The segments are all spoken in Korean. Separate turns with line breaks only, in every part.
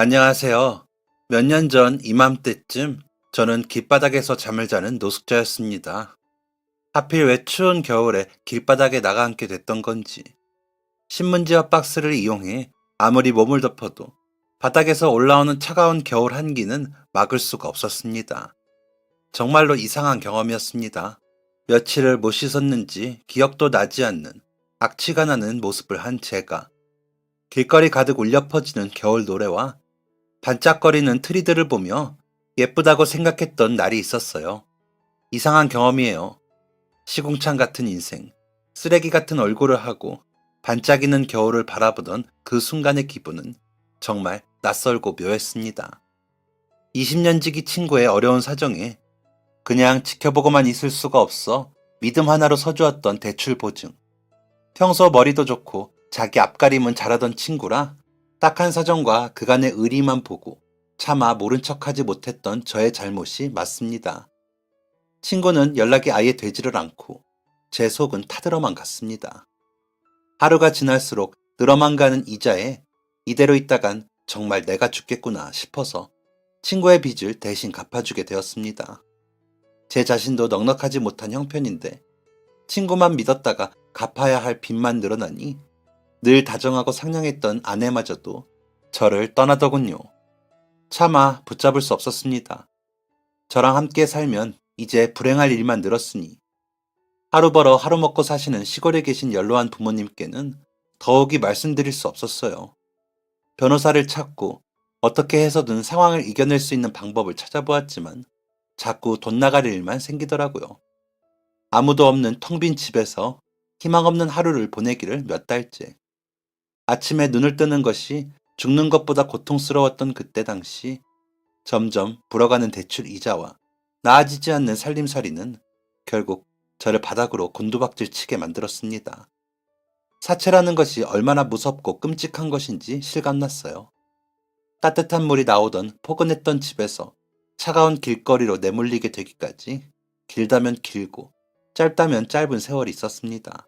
안녕하세요. 몇 년 전 이맘때쯤 저는 길바닥에서 잠을 자는 노숙자였습니다. 하필 왜 추운 겨울에 길바닥에 나가 앉게 됐던 건지 신문지와 박스를 이용해 아무리 몸을 덮어도 바닥에서 올라오는 차가운 겨울 한기는 막을 수가 없었습니다. 정말로 이상한 경험이었습니다. 며칠을 못 씻었는지 기억도 나지 않는 악취가 나는 모습을 한 제가 길거리 가득 울려 퍼지는 겨울 노래와 반짝거리는 트리들을 보며 예쁘다고 생각했던 날이 있었어요. 이상한 경험이에요. 시궁창 같은 인생, 쓰레기 같은 얼굴을 하고 반짝이는 겨울을 바라보던 그 순간의 기분은 정말 낯설고 묘했습니다. 20년 지기 친구의 어려운 사정에 그냥 지켜보고만 있을 수가 없어 믿음 하나로 서주었던 대출 보증. 평소 머리도 좋고 자기 앞가림은 잘하던 친구라 딱한 사정과 그간의 의리만 보고 차마 모른 척하지 못했던 저의 잘못이 맞습니다. 친구는 연락이 아예 되지를 않고 제 속은 타들어만 갔습니다. 하루가 지날수록 늘어만 가는 이자에 이대로 있다간 정말 내가 죽겠구나 싶어서 친구의 빚을 대신 갚아주게 되었습니다. 제 자신도 넉넉하지 못한 형편인데 친구만 믿었다가 갚아야 할 빚만 늘어나니 늘 다정하고 상냥했던 아내마저도 저를 떠나더군요. 차마 붙잡을 수 없었습니다. 저랑 함께 살면 이제 불행할 일만 늘었으니 하루 벌어 하루 먹고 사시는 시골에 계신 연로한 부모님께는 더욱이 말씀드릴 수 없었어요. 변호사를 찾고 어떻게 해서든 상황을 이겨낼 수 있는 방법을 찾아보았지만 자꾸 돈 나갈 일만 생기더라고요. 아무도 없는 텅 빈 집에서 희망 없는 하루를 보내기를 몇 달째. 아침에 눈을 뜨는 것이 죽는 것보다 고통스러웠던 그때 당시 점점 불어가는 대출 이자와 나아지지 않는 살림살이는 결국 저를 바닥으로 곤두박질 치게 만들었습니다. 사채라는 것이 얼마나 무섭고 끔찍한 것인지 실감났어요. 따뜻한 물이 나오던 포근했던 집에서 차가운 길거리로 내몰리게 되기까지 길다면 길고 짧다면 짧은 세월이 있었습니다.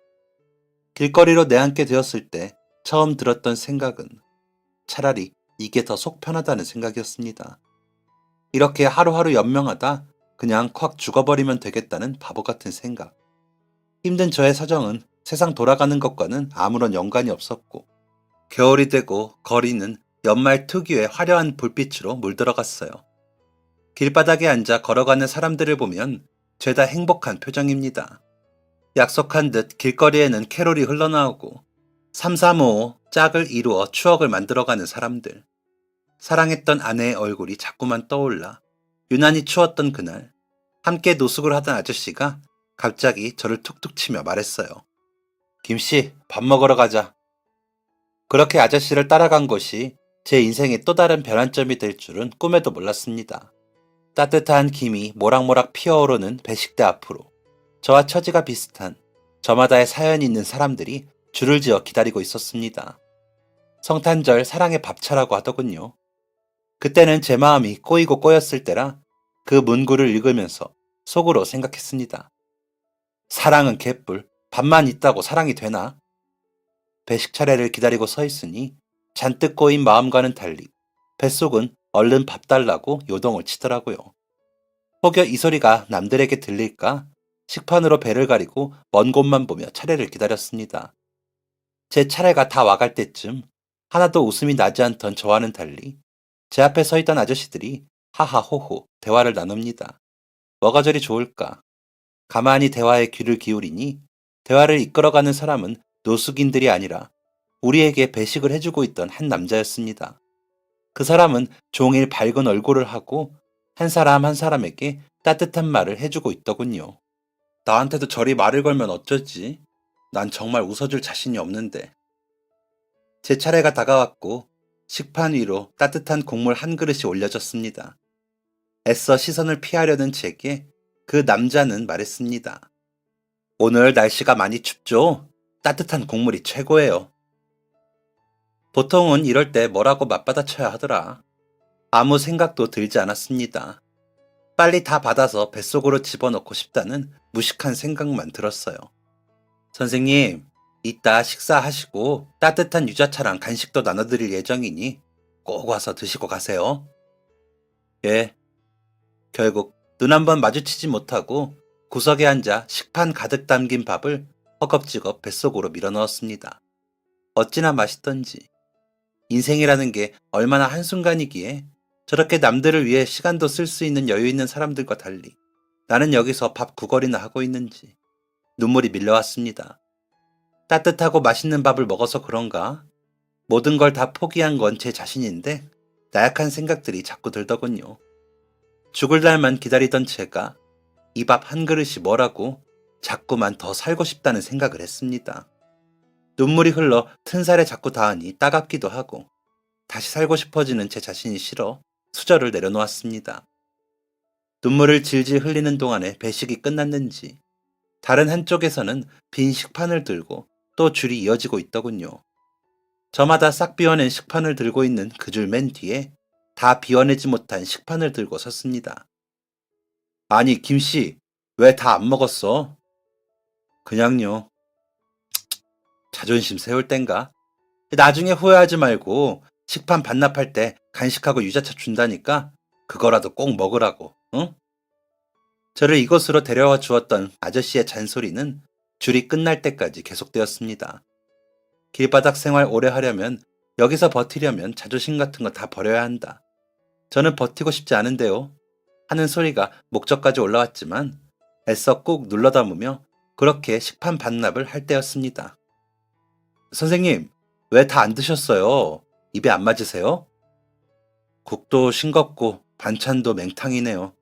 길거리로 내앉게 되었을 때 처음 들었던 생각은 차라리 이게 더 속 편하다는 생각이었습니다. 이렇게 하루하루 연명하다 그냥 콱 죽어버리면 되겠다는 바보 같은 생각. 힘든 저의 사정은 세상 돌아가는 것과는 아무런 연관이 없었고 겨울이 되고 거리는 연말 특유의 화려한 불빛으로 물들어갔어요. 길바닥에 앉아 걸어가는 사람들을 보면 죄다 행복한 표정입니다. 약속한 듯 길거리에는 캐롤이 흘러나오고 3355 짝을 이루어 추억을 만들어가는 사람들. 사랑했던 아내의 얼굴이 자꾸만 떠올라 유난히 추웠던 그날 함께 노숙을 하던 아저씨가 갑자기 저를 툭툭 치며 말했어요. 김씨, 밥 먹으러 가자. 그렇게 아저씨를 따라간 것이 제 인생의 또 다른 변환점이 될 줄은 꿈에도 몰랐습니다. 따뜻한 김이 모락모락 피어오르는 배식대 앞으로 저와 처지가 비슷한 저마다의 사연이 있는 사람들이 줄을 지어 기다리고 있었습니다. 성탄절 사랑의 밥차라고 하더군요. 그때는 제 마음이 꼬이고 꼬였을 때라 그 문구를 읽으면서 속으로 생각했습니다. 사랑은 개뿔, 밥만 있다고 사랑이 되나? 배식 차례를 기다리고 서 있으니 잔뜩 꼬인 마음과는 달리 뱃속은 얼른 밥 달라고 요동을 치더라고요. 혹여 이 소리가 남들에게 들릴까? 식판으로 배를 가리고 먼 곳만 보며 차례를 기다렸습니다. 제 차례가 다 와갈 때쯤 하나도 웃음이 나지 않던 저와는 달리 제 앞에 서 있던 아저씨들이 하하호호 대화를 나눕니다. 뭐가 저리 좋을까? 가만히 대화에 귀를 기울이니 대화를 이끌어가는 사람은 노숙인들이 아니라 우리에게 배식을 해주고 있던 한 남자였습니다. 그 사람은 종일 밝은 얼굴을 하고 한 사람 한 사람에게 따뜻한 말을 해주고 있더군요. 나한테도 저리 말을 걸면 어쩌지? 난 정말 웃어줄 자신이 없는데. 제 차례가 다가왔고 식판 위로 따뜻한 국물 한 그릇이 올려졌습니다. 애써 시선을 피하려는 제게 그 남자는 말했습니다. 오늘 날씨가 많이 춥죠? 따뜻한 국물이 최고예요. 보통은 이럴 때 뭐라고 맞받아쳐야 하더라. 아무 생각도 들지 않았습니다. 빨리 다 받아서 뱃속으로 집어넣고 싶다는 무식한 생각만 들었어요. 선생님, 이따 식사하시고 따뜻한 유자차랑 간식도 나눠드릴 예정이니 꼭 와서 드시고 가세요. 예. 결국 눈 한 번 마주치지 못하고 구석에 앉아 식판 가득 담긴 밥을 허겁지겁 뱃속으로 밀어넣었습니다. 어찌나 맛있던지. 인생이라는 게 얼마나 한순간이기에 저렇게 남들을 위해 시간도 쓸 수 있는 여유 있는 사람들과 달리 나는 여기서 밥 구걸이나 하고 있는지 눈물이 밀려왔습니다. 따뜻하고 맛있는 밥을 먹어서 그런가? 모든 걸 다 포기한 건 제 자신인데 나약한 생각들이 자꾸 들더군요. 죽을 날만 기다리던 제가 이 밥 한 그릇이 뭐라고 자꾸만 더 살고 싶다는 생각을 했습니다. 눈물이 흘러 튼살에 자꾸 닿으니 따갑기도 하고 다시 살고 싶어지는 제 자신이 싫어 수저를 내려놓았습니다. 눈물을 질질 흘리는 동안에 배식이 끝났는지 다른 한쪽에서는 빈 식판을 들고 또 줄이 이어지고 있더군요. 저마다 싹 비워낸 식판을 들고 있는 그 줄 맨 뒤에 다 비워내지 못한 식판을 들고 섰습니다. 아니, 김씨, 왜 다 안 먹었어? 그냥요. 자존심 세울 땐가? 나중에 후회하지 말고 식판 반납할 때 간식하고 유자차 준다니까 그거라도 꼭 먹으라고, 응? 저를 이곳으로 데려와 주었던 아저씨의 잔소리는 줄이 끝날 때까지 계속되었습니다. 길바닥 생활 오래 하려면 여기서 버티려면 자존심 같은 거 다 버려야 한다. 저는 버티고 싶지 않은데요. 하는 소리가 목젖까지 올라왔지만 애써 꾹 눌러 담으며 그렇게 식판 반납을 할 때였습니다. 선생님, 왜 다 안 드셨어요? 입에 안 맞으세요? 국도 싱겁고 반찬도 맹탕이네요.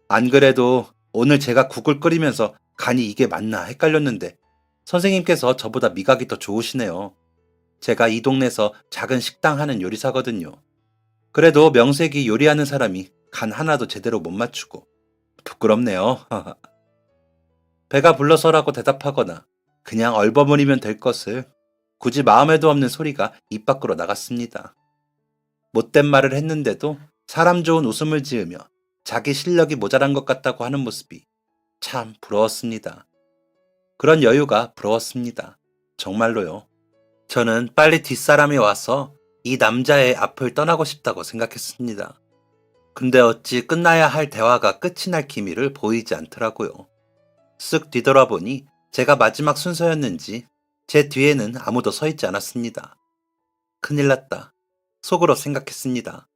안 그래도 오늘 제가 국을 끓이면서 간이 이게 맞나 헷갈렸는데 선생님께서 저보다 미각이 더 좋으시네요. 제가 이 동네에서 작은 식당 하는 요리사거든요. 그래도 명색이 요리하는 사람이 간 하나도 제대로 못 맞추고 부끄럽네요. 배가 불러서라고 대답하거나 그냥 얼버무리면 될 것을 굳이 마음에도 없는 소리가 입 밖으로 나갔습니다. 못된 말을 했는데도 사람 좋은 웃음을 지으며 자기 실력이 모자란 것 같다고 하는 모습이 참 부러웠습니다. 그런 여유가 부러웠습니다. 정말로요. 저는 빨리 뒷사람이 와서 이 남자의 앞을 떠나고 싶다고 생각했습니다. 근데 어찌 끝나야 할 대화가 끝이 날 기미를 보이지 않더라고요. 쓱 뒤돌아보니 제가 마지막 순서였는지 제 뒤에는 아무도 서 있지 않았습니다. 큰일 났다. 속으로 생각했습니다.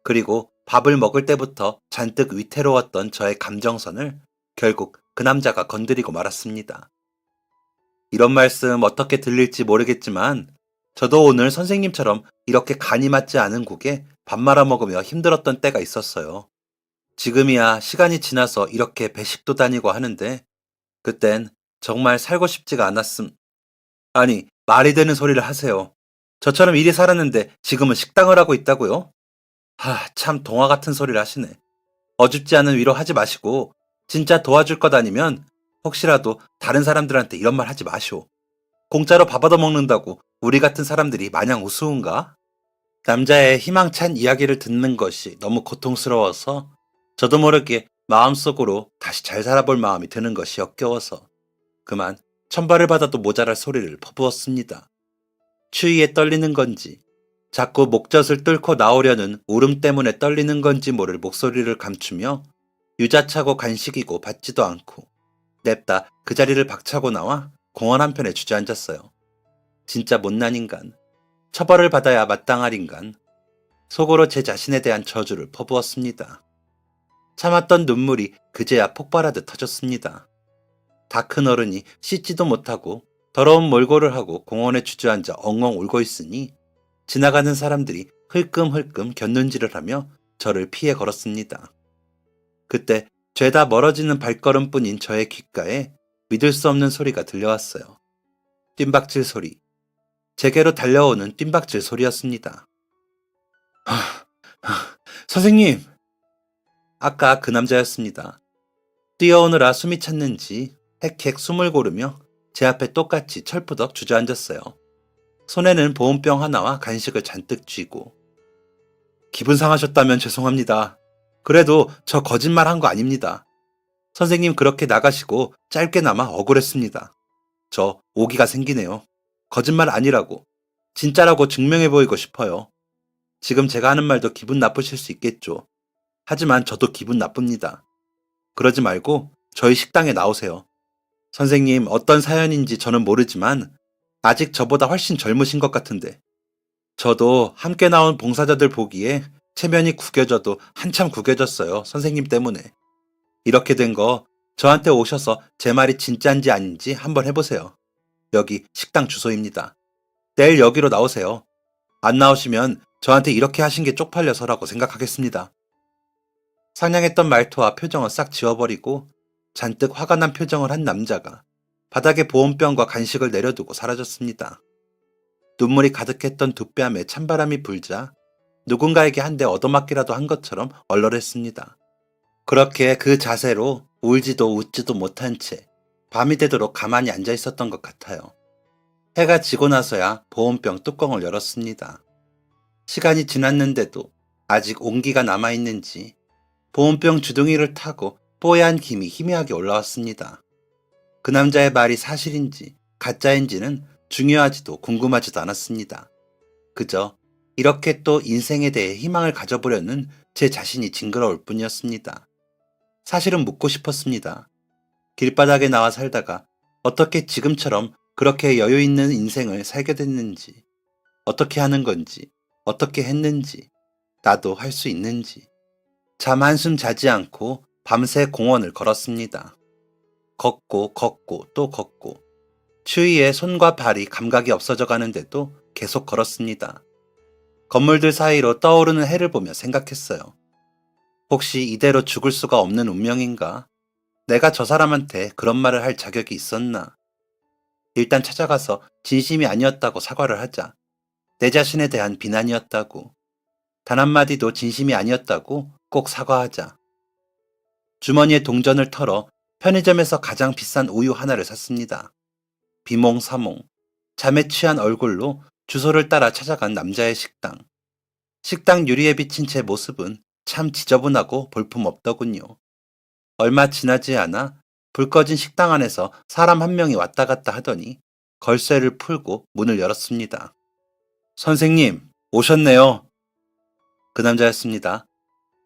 그리고 밥을 먹을 때부터 잔뜩 위태로웠던 저의 감정선을 결국 그 남자가 건드리고 말았습니다. 이런 말씀 어떻게 들릴지 모르겠지만 저도 오늘 선생님처럼 이렇게 간이 맞지 않은 국에 밥 말아 먹으며 힘들었던 때가 있었어요. 지금이야 시간이 지나서 이렇게 배식도 다니고 하는데 그땐 정말 살고 싶지가 아니, 말이 되는 소리를 하세요. 저처럼 일이 살았는데 지금은 식당을 하고 있다고요? 참 동화 같은 소리를 하시네. 어줍지 않은 위로 하지 마시고 진짜 도와줄 것 아니면 혹시라도 다른 사람들한테 이런 말 하지 마시오. 공짜로 밥 얻어먹는다고 우리 같은 사람들이 마냥 우스운가? 남자의 희망찬 이야기를 듣는 것이 너무 고통스러워서 저도 모르게 마음속으로 다시 잘 살아볼 마음이 드는 것이 역겨워서 그만 천벌을 받아도 모자랄 소리를 퍼부었습니다. 추위에 떨리는 건지 자꾸 목젖을 뚫고 나오려는 울음 때문에 떨리는 건지 모를 목소리를 감추며 유자차고 간식이고 받지도 않고 냅다 그 자리를 박차고 나와 공원 한편에 주저앉았어요. 진짜 못난 인간, 처벌을 받아야 마땅할 인간, 속으로 제 자신에 대한 저주를 퍼부었습니다. 참았던 눈물이 그제야 폭발하듯 터졌습니다. 다 큰 어른이 씻지도 못하고 더러운 몰골을 하고 공원에 주저앉아 엉엉 울고 있으니 지나가는 사람들이 흘끔흘끔 곁눈질을 하며 저를 피해 걸었습니다. 그때 죄다 멀어지는 발걸음뿐인 저의 귓가에 믿을 수 없는 소리가 들려왔어요. 뜀박질 소리. 제게로 달려오는 뜀박질 소리였습니다. 선생님! 아까 그 남자였습니다. 뛰어오느라 숨이 찼는지 헥헥 숨을 고르며 제 앞에 똑같이 철푸덕 주저앉았어요. 손에는 보온병 하나와 간식을 잔뜩 쥐고. 기분 상하셨다면 죄송합니다. 그래도 저 거짓말 한 거 아닙니다. 선생님 그렇게 나가시고 짧게나마 억울했습니다. 저 오기가 생기네요. 거짓말 아니라고, 진짜라고 증명해 보이고 싶어요. 지금 제가 하는 말도 기분 나쁘실 수 있겠죠. 하지만 저도 기분 나쁩니다. 그러지 말고 저희 식당에 나오세요. 선생님, 어떤 사연인지 저는 모르지만 아직 저보다 훨씬 젊으신 것 같은데 저도 함께 나온 봉사자들 보기에 체면이 구겨져도 한참 구겨졌어요. 선생님 때문에. 이렇게 된 거 저한테 오셔서 제 말이 진짜인지 아닌지 한번 해보세요. 여기 식당 주소입니다. 내일 여기로 나오세요. 안 나오시면 저한테 이렇게 하신 게 쪽팔려서라고 생각하겠습니다. 상냥했던 말투와 표정을 싹 지워버리고 잔뜩 화가 난 표정을 한 남자가 바닥에 보온병과 간식을 내려두고 사라졌습니다. 눈물이 가득했던 두 뺨에 찬바람이 불자 누군가에게 한 대 얻어맞기라도 한 것처럼 얼얼했습니다. 그렇게 그 자세로 울지도 웃지도 못한 채 밤이 되도록 가만히 앉아 있었던 것 같아요. 해가 지고 나서야 보온병 뚜껑을 열었습니다. 시간이 지났는데도 아직 온기가 남아있는지 보온병 주둥이를 타고 뽀얀 김이 희미하게 올라왔습니다. 그 남자의 말이 사실인지 가짜인지는 중요하지도 궁금하지도 않았습니다. 그저 이렇게 또 인생에 대해 희망을 가져보려는 제 자신이 징그러울 뿐이었습니다. 사실은 묻고 싶었습니다. 길바닥에 나와 살다가 어떻게 지금처럼 그렇게 여유 있는 인생을 살게 됐는지, 어떻게 하는 건지, 어떻게 했는지, 나도 할 수 있는지. 잠 한숨 자지 않고 밤새 공원을 걸었습니다. 걷고 걷고 또 걷고 추위에 손과 발이 감각이 없어져 가는데도 계속 걸었습니다. 건물들 사이로 떠오르는 해를 보며 생각했어요. 혹시 이대로 죽을 수가 없는 운명인가? 내가 저 사람한테 그런 말을 할 자격이 있었나? 일단 찾아가서 진심이 아니었다고 사과를 하자. 내 자신에 대한 비난이었다고. 단 한마디도 진심이 아니었다고 꼭 사과하자. 주머니에 동전을 털어 편의점에서 가장 비싼 우유 하나를 샀습니다. 비몽사몽, 잠에 취한 얼굴로 주소를 따라 찾아간 남자의 식당. 식당 유리에 비친 제 모습은 참 지저분하고 볼품없더군요. 얼마 지나지 않아 불 꺼진 식당 안에서 사람 한 명이 왔다 갔다 하더니 걸쇠를 풀고 문을 열었습니다. 선생님, 오셨네요. 그 남자였습니다.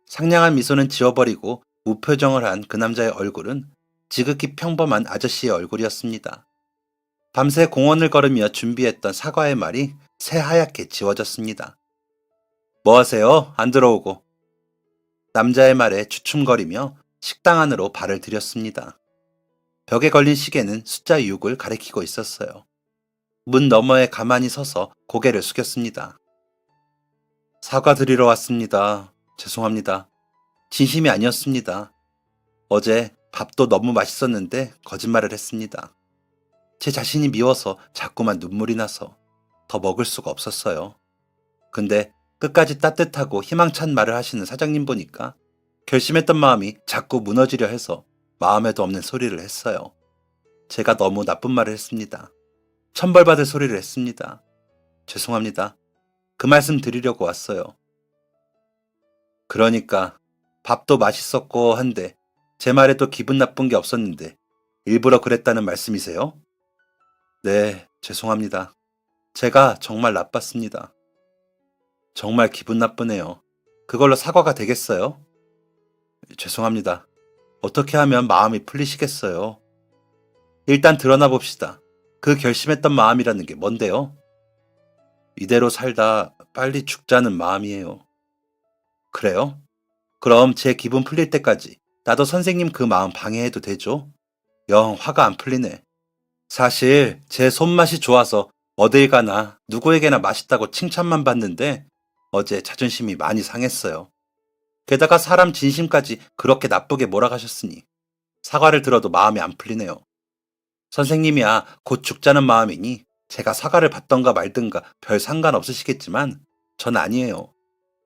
상냥한 미소는 지워버리고 무표정을 한 그 남자의 얼굴은 지극히 평범한 아저씨의 얼굴이었습니다. 밤새 공원을 걸으며 준비했던 사과의 말이 새하얗게 지워졌습니다. 뭐 하세요? 안 들어오고. 남자의 말에 주춤거리며 식당 안으로 발을 들였습니다. 벽에 걸린 시계는 숫자 6을 가리키고 있었어요. 문 너머에 가만히 서서 고개를 숙였습니다. 사과드리러 왔습니다. 죄송합니다. 진심이 아니었습니다. 어제 밥도 너무 맛있었는데 거짓말을 했습니다. 제 자신이 미워서 자꾸만 눈물이 나서 더 먹을 수가 없었어요. 근데 끝까지 따뜻하고 희망찬 말을 하시는 사장님 보니까 결심했던 마음이 자꾸 무너지려 해서 마음에도 없는 소리를 했어요. 제가 너무 나쁜 말을 했습니다. 천벌받을 소리를 했습니다. 죄송합니다. 그 말씀 드리려고 왔어요. 그러니까 밥도 맛있었고 한데 제 말에도 기분 나쁜 게 없었는데 일부러 그랬다는 말씀이세요? 네, 죄송합니다. 제가 정말 나빴습니다. 정말 기분 나쁘네요. 그걸로 사과가 되겠어요? 죄송합니다. 어떻게 하면 마음이 풀리시겠어요? 일단 드러나 봅시다. 그 결심했던 마음이라는 게 뭔데요? 이대로 살다 빨리 죽자는 마음이에요. 그래요? 그럼 제 기분 풀릴 때까지 나도 선생님 그 마음 방해해도 되죠? 영 화가 안 풀리네. 사실 제 손맛이 좋아서 어딜 가나 누구에게나 맛있다고 칭찬만 받는데 어제 자존심이 많이 상했어요. 게다가 사람 진심까지 그렇게 나쁘게 몰아가셨으니 사과를 들어도 마음이 안 풀리네요. 선생님이야 곧 죽자는 마음이니 제가 사과를 받던가 말든가 별 상관없으시겠지만 전 아니에요.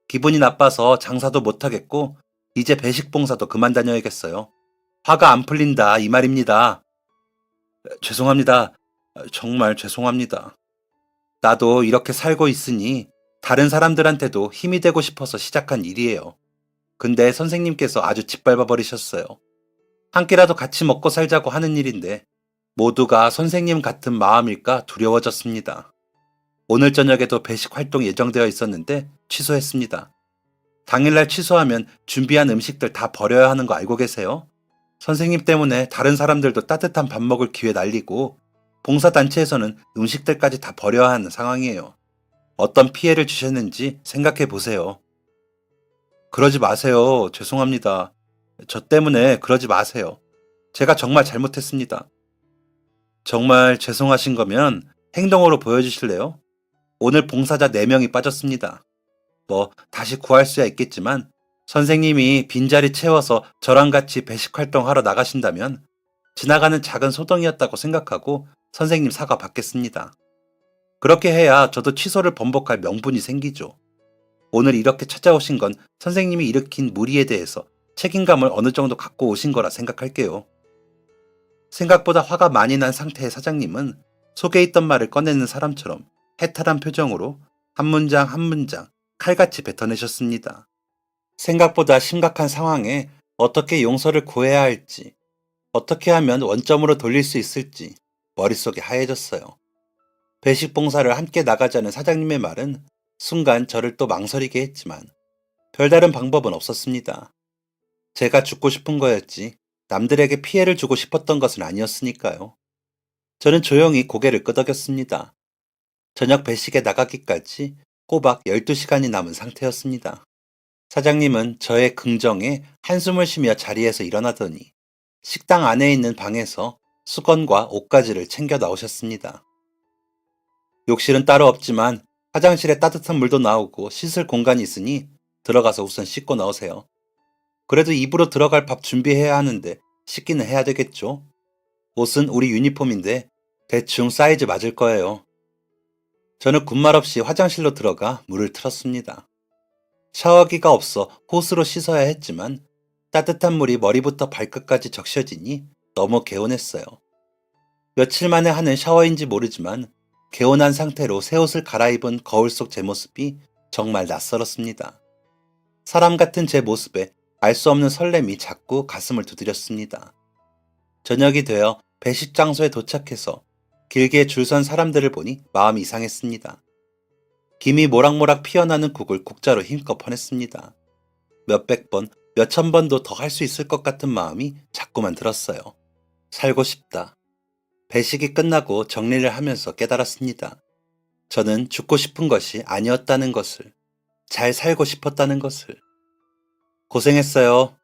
기분이 나빠서 장사도 못하겠고 이제 배식 봉사도 그만 다녀야겠어요. 화가 안 풀린다 이 말입니다. 죄송합니다. 정말 죄송합니다. 나도 이렇게 살고 있으니 다른 사람들한테도 힘이 되고 싶어서 시작한 일이에요. 근데 선생님께서 아주 짓밟아 버리셨어요. 한 끼라도 같이 먹고 살자고 하는 일인데 모두가 선생님 같은 마음일까 두려워졌습니다. 오늘 저녁에도 배식 활동 예정되어 있었는데 취소했습니다. 당일날 취소하면 준비한 음식들 다 버려야 하는 거 알고 계세요? 선생님 때문에 다른 사람들도 따뜻한 밥 먹을 기회 날리고 봉사단체에서는 음식들까지 다 버려야 하는 상황이에요. 어떤 피해를 주셨는지 생각해 보세요. 그러지 마세요. 죄송합니다. 저 때문에 그러지 마세요. 제가 정말 잘못했습니다. 정말 죄송하신 거면 행동으로 보여주실래요? 오늘 봉사자 4명이 빠졌습니다. 다시 구할 수야 있겠지만 선생님이 빈자리 채워서 저랑 같이 배식 활동하러 나가신다면 지나가는 작은 소동이었다고 생각하고 선생님 사과 받겠습니다. 그렇게 해야 저도 취소를 번복할 명분이 생기죠. 오늘 이렇게 찾아오신 건 선생님이 일으킨 무리에 대해서 책임감을 어느 정도 갖고 오신 거라 생각할게요. 생각보다 화가 많이 난 상태의 사장님은 속에 있던 말을 꺼내는 사람처럼 해탈한 표정으로 한 문장 한 문장 칼같이 뱉어내셨습니다. 생각보다 심각한 상황에 어떻게 용서를 구해야 할지, 어떻게 하면 원점으로 돌릴 수 있을지 머릿속이 하얘졌어요. 배식 봉사를 함께 나가자는 사장님의 말은 순간 저를 또 망설이게 했지만 별다른 방법은 없었습니다. 제가 죽고 싶은 거였지 남들에게 피해를 주고 싶었던 것은 아니었으니까요. 저는 조용히 고개를 끄덕였습니다. 저녁 배식에 나가기까지 꼬박 12시간이 남은 상태였습니다. 사장님은 저의 긍정에 한숨을 쉬며 자리에서 일어나더니 식당 안에 있는 방에서 수건과 옷가지를 챙겨 나오셨습니다. 욕실은 따로 없지만 화장실에 따뜻한 물도 나오고 씻을 공간이 있으니 들어가서 우선 씻고 나오세요. 그래도 입으로 들어갈 밥 준비해야 하는데 씻기는 해야 되겠죠? 옷은 우리 유니폼인데 대충 사이즈 맞을 거예요. 저는 군말 없이 화장실로 들어가 물을 틀었습니다. 샤워기가 없어 호스로 씻어야 했지만 따뜻한 물이 머리부터 발끝까지 적셔지니 너무 개운했어요. 며칠 만에 하는 샤워인지 모르지만 개운한 상태로 새 옷을 갈아입은 거울 속 제 모습이 정말 낯설었습니다. 사람 같은 제 모습에 알 수 없는 설렘이 자꾸 가슴을 두드렸습니다. 저녁이 되어 배식 장소에 도착해서 길게 줄 선 사람들을 보니 마음이 이상했습니다. 김이 모락모락 피어나는 국을 국자로 힘껏 퍼냈습니다. 몇백 번, 몇천 번도 더 할 수 있을 것 같은 마음이 자꾸만 들었어요. 살고 싶다. 배식이 끝나고 정리를 하면서 깨달았습니다. 저는 죽고 싶은 것이 아니었다는 것을, 잘 살고 싶었다는 것을. 고생했어요.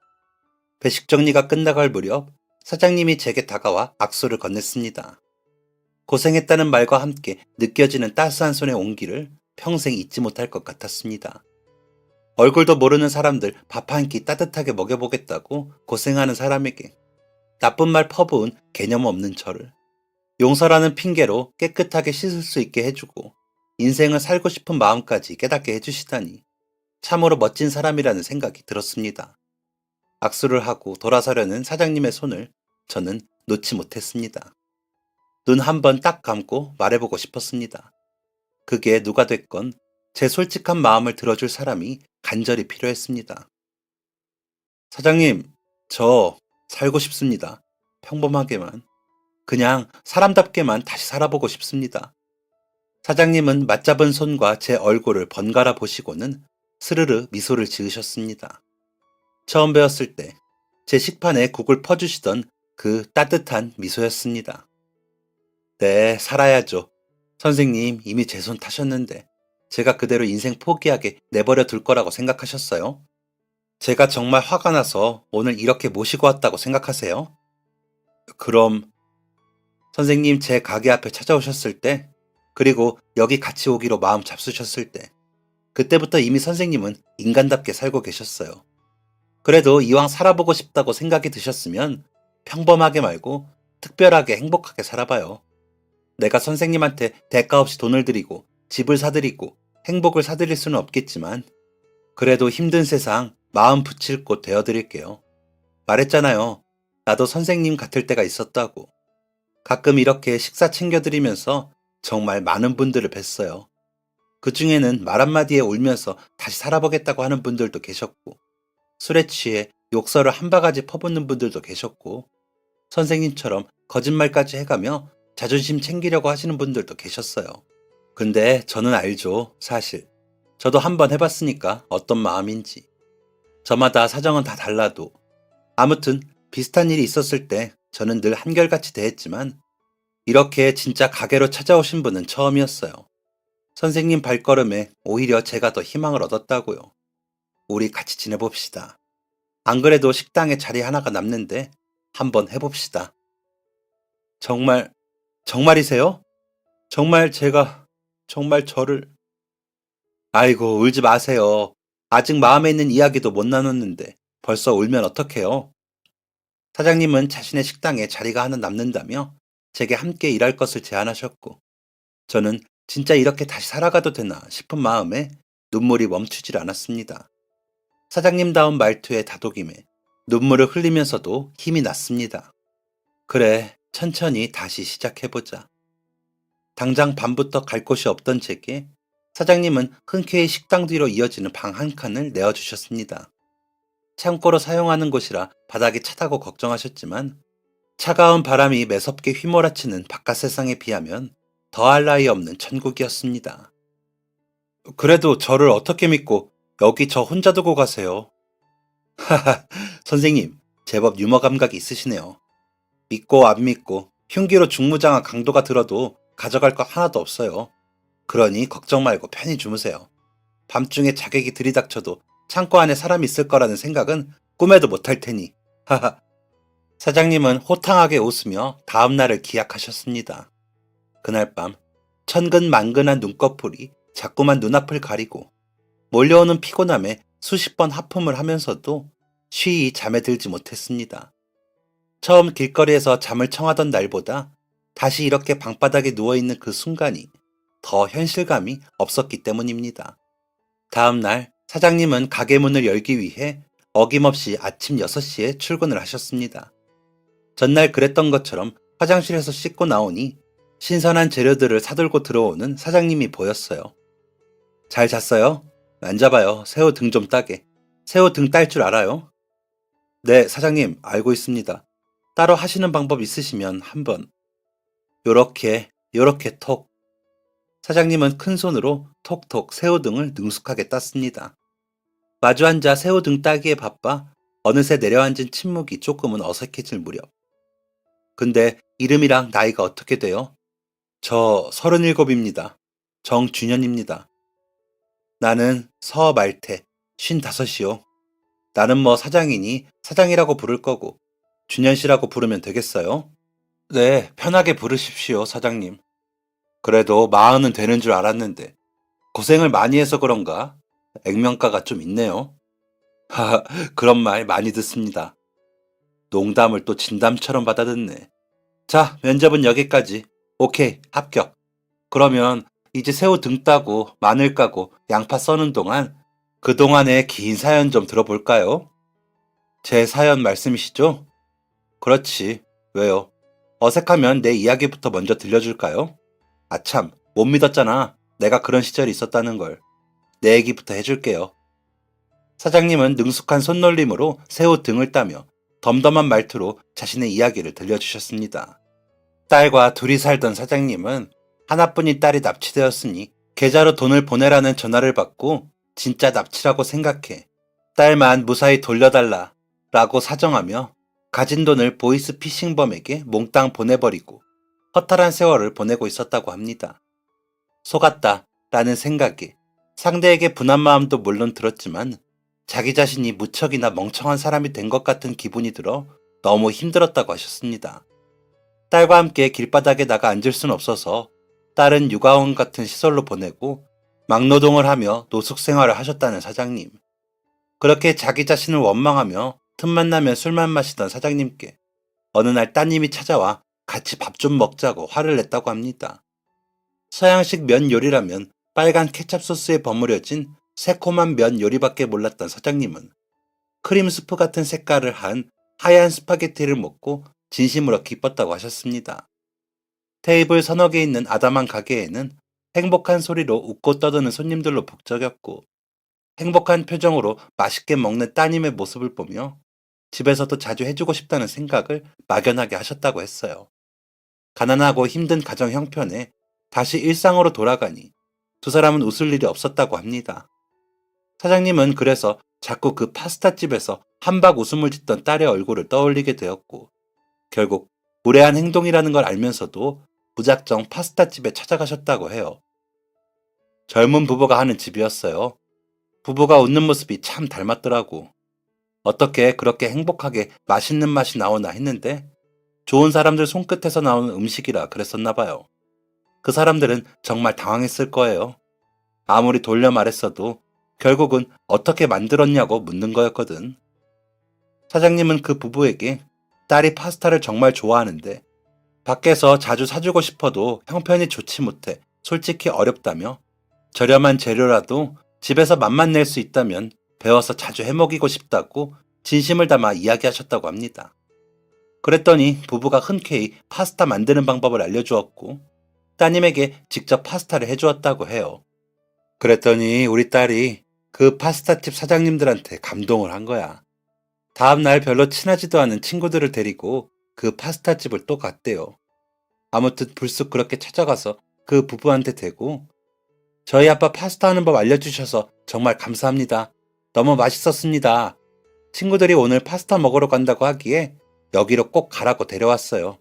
배식 정리가 끝나갈 무렵 사장님이 제게 다가와 악수를 건넸습니다. 고생했다는 말과 함께 느껴지는 따스한 손의 온기를 평생 잊지 못할 것 같았습니다. 얼굴도 모르는 사람들 밥 한 끼 따뜻하게 먹여보겠다고 고생하는 사람에게 나쁜 말 퍼부은 개념 없는 저를 용서라는 핑계로 깨끗하게 씻을 수 있게 해주고 인생을 살고 싶은 마음까지 깨닫게 해주시다니 참으로 멋진 사람이라는 생각이 들었습니다. 악수를 하고 돌아서려는 사장님의 손을 저는 놓지 못했습니다. 눈 한 번 딱 감고 말해보고 싶었습니다. 그게 누가 됐건 제 솔직한 마음을 들어줄 사람이 간절히 필요했습니다. 사장님, 저 살고 싶습니다. 평범하게만. 그냥 사람답게만 다시 살아보고 싶습니다. 사장님은 맞잡은 손과 제 얼굴을 번갈아 보시고는 스르르 미소를 지으셨습니다. 처음 배웠을 때 제 식판에 국을 퍼주시던 그 따뜻한 미소였습니다. 네, 살아야죠. 선생님 이미 제 손 타셨는데 제가 그대로 인생 포기하게 내버려 둘 거라고 생각하셨어요? 제가 정말 화가 나서 오늘 이렇게 모시고 왔다고 생각하세요? 그럼 선생님 제 가게 앞에 찾아오셨을 때, 그리고 여기 같이 오기로 마음 잡수셨을 때, 그때부터 이미 선생님은 인간답게 살고 계셨어요. 그래도 이왕 살아보고 싶다고 생각이 드셨으면 평범하게 말고 특별하게 행복하게 살아봐요. 내가 선생님한테 대가 없이 돈을 드리고 집을 사드리고 행복을 사드릴 수는 없겠지만 그래도 힘든 세상 마음 붙일 곳 되어드릴게요. 말했잖아요. 나도 선생님 같을 때가 있었다고. 가끔 이렇게 식사 챙겨드리면서 정말 많은 분들을 뵀어요. 그 중에는 말 한마디에 울면서 다시 살아보겠다고 하는 분들도 계셨고, 술에 취해 욕설을 한 바가지 퍼붓는 분들도 계셨고, 선생님처럼 거짓말까지 해가며 자존심 챙기려고 하시는 분들도 계셨어요. 근데 저는 알죠, 사실. 저도 한번 해봤으니까 어떤 마음인지. 저마다 사정은 다 달라도. 아무튼 비슷한 일이 있었을 때 저는 늘 한결같이 대했지만 이렇게 진짜 가게로 찾아오신 분은 처음이었어요. 선생님 발걸음에 오히려 제가 더 희망을 얻었다고요. 우리 같이 지내봅시다. 안 그래도 식당에 자리 하나가 남는데 한번 해봅시다. 정말, 정말이세요? 정말 제가, 정말 저를, 아이고, 울지 마세요. 아직 마음에 있는 이야기도 못 나눴는데 벌써 울면 어떡해요? 사장님은 자신의 식당에 자리가 하나 남는다며 제게 함께 일할 것을 제안하셨고, 저는 진짜 이렇게 다시 살아가도 되나 싶은 마음에 눈물이 멈추질 않았습니다. 사장님다운 말투에 다독임에 눈물을 흘리면서도 힘이 났습니다. 그래, 천천히 다시 시작해보자. 당장 밤부터 갈 곳이 없던 제게 사장님은 흔쾌히 식당 뒤로 이어지는 방 한 칸을 내어주셨습니다. 창고로 사용하는 곳이라 바닥이 차다고 걱정하셨지만 차가운 바람이 매섭게 휘몰아치는 바깥 세상에 비하면 더할 나위 없는 천국이었습니다. 그래도 저를 어떻게 믿고 여기 저 혼자 두고 가세요? 하하, 선생님, 제법 유머 감각이 있으시네요. 믿고 안 믿고 흉기로 중무장한 강도가 들어도 가져갈 거 하나도 없어요. 그러니 걱정 말고 편히 주무세요. 밤중에 자객이 들이닥쳐도 창고 안에 사람이 있을 거라는 생각은 꿈에도 못할 테니. 하하. 사장님은 호탕하게 웃으며 다음 날을 기약하셨습니다. 그날 밤 천근만근한 눈꺼풀이 자꾸만 눈앞을 가리고 몰려오는 피곤함에 수십 번 하품을 하면서도 쉬이 잠에 들지 못했습니다. 처음 길거리에서 잠을 청하던 날보다 다시 이렇게 방바닥에 누워있는 그 순간이 더 현실감이 없었기 때문입니다. 다음 날 사장님은 가게 문을 열기 위해 어김없이 아침 6시에 출근을 하셨습니다. 전날 그랬던 것처럼 화장실에서 씻고 나오니 신선한 재료들을 사들고 들어오는 사장님이 보였어요. 잘 잤어요? 앉아봐요. 새우 등 좀 따게. 새우 등 딸 줄 알아요? 네, 사장님, 알고 있습니다. 따로 하시는 방법 있으시면 한번. 요렇게 톡. 사장님은 큰 손으로 톡톡 새우 등을 능숙하게 땄습니다. 마주 앉아 새우 등 따기에 바빠 어느새 내려앉은 침묵이 조금은 어색해질 무렵. 근데 이름이랑 나이가 어떻게 돼요? 저 37입니다. 정준현입니다. 나는 서말태 55이요. 나는 뭐 사장이니 사장이라고 부를 거고 준현 씨라고 부르면 되겠어요? 네, 편하게 부르십시오, 사장님. 그래도 마흔은 되는 줄 알았는데 고생을 많이 해서 그런가? 액면가가 좀 있네요. 하하, 그런 말 많이 듣습니다. 농담을 또 진담처럼 받아듣네. 자, 면접은 여기까지. 오케이, 합격. 그러면 이제 새우 등 따고 마늘 까고 양파 써는 동안 그동안의 긴 사연 좀 들어볼까요? 제 사연 말씀이시죠? 그렇지. 왜요? 어색하면 내 이야기부터 먼저 들려줄까요? 아참, 못 믿었잖아. 내가 그런 시절이 있었다는 걸. 내 얘기부터 해줄게요. 사장님은 능숙한 손놀림으로 새우 등을 따며 덤덤한 말투로 자신의 이야기를 들려주셨습니다. 딸과 둘이 살던 사장님은 하나뿐인 딸이 납치되었으니 계좌로 돈을 보내라는 전화를 받고 진짜 납치라고 생각해 딸만 무사히 돌려달라 라고 사정하며 가진 돈을 보이스 피싱범에게 몽땅 보내버리고 허탈한 세월을 보내고 있었다고 합니다. 속았다 라는 생각에 상대에게 분한 마음도 물론 들었지만 자기 자신이 무척이나 멍청한 사람이 된 것 같은 기분이 들어 너무 힘들었다고 하셨습니다. 딸과 함께 길바닥에 나가 앉을 순 없어서 딸은 육아원 같은 시설로 보내고 막노동을 하며 노숙 생활을 하셨다는 사장님. 그렇게 자기 자신을 원망하며 틈만 나면 술만 마시던 사장님께 어느 날 따님이 찾아와 같이 밥 좀 먹자고 화를 냈다고 합니다. 서양식 면 요리라면 빨간 케찹 소스에 버무려진 새콤한 면 요리밖에 몰랐던 사장님은 크림 수프 같은 색깔을 한 하얀 스파게티를 먹고 진심으로 기뻤다고 하셨습니다. 테이블 서너 개 있는 아담한 가게에는 행복한 소리로 웃고 떠드는 손님들로 북적였고 행복한 표정으로 맛있게 먹는 따님의 모습을 보며 집에서도 자주 해주고 싶다는 생각을 막연하게 하셨다고 했어요. 가난하고 힘든 가정 형편에 다시 일상으로 돌아가니 두 사람은 웃을 일이 없었다고 합니다. 사장님은 그래서 자꾸 그 파스타집에서 한박 웃음을 짓던 딸의 얼굴을 떠올리게 되었고, 결국 무례한 행동이라는 걸 알면서도 무작정 파스타집에 찾아가셨다고 해요. 젊은 부부가 하는 집이었어요. 부부가 웃는 모습이 참 닮았더라고. 어떻게 그렇게 행복하게 맛있는 맛이 나오나 했는데 좋은 사람들 손끝에서 나오는 음식이라 그랬었나 봐요. 그 사람들은 정말 당황했을 거예요. 아무리 돌려 말했어도 결국은 어떻게 만들었냐고 묻는 거였거든. 사장님은 그 부부에게 딸이 파스타를 정말 좋아하는데 밖에서 자주 사주고 싶어도 형편이 좋지 못해 솔직히 어렵다며 저렴한 재료라도 집에서 맛만 낼 수 있다면 배워서 자주 해먹이고 싶다고 진심을 담아 이야기하셨다고 합니다. 그랬더니 부부가 흔쾌히 파스타 만드는 방법을 알려주었고 따님에게 직접 파스타를 해주었다고 해요. 그랬더니 우리 딸이 그 파스타집 사장님들한테 감동을 한 거야. 다음날 별로 친하지도 않은 친구들을 데리고 그 파스타집을 또 갔대요. 아무튼 불쑥 그렇게 찾아가서 그 부부한테 대고 저희 아빠 파스타 하는 법 알려주셔서 정말 감사합니다. 너무 맛있었습니다. 친구들이 오늘 파스타 먹으러 간다고 하기에 여기로 꼭 가라고 데려왔어요.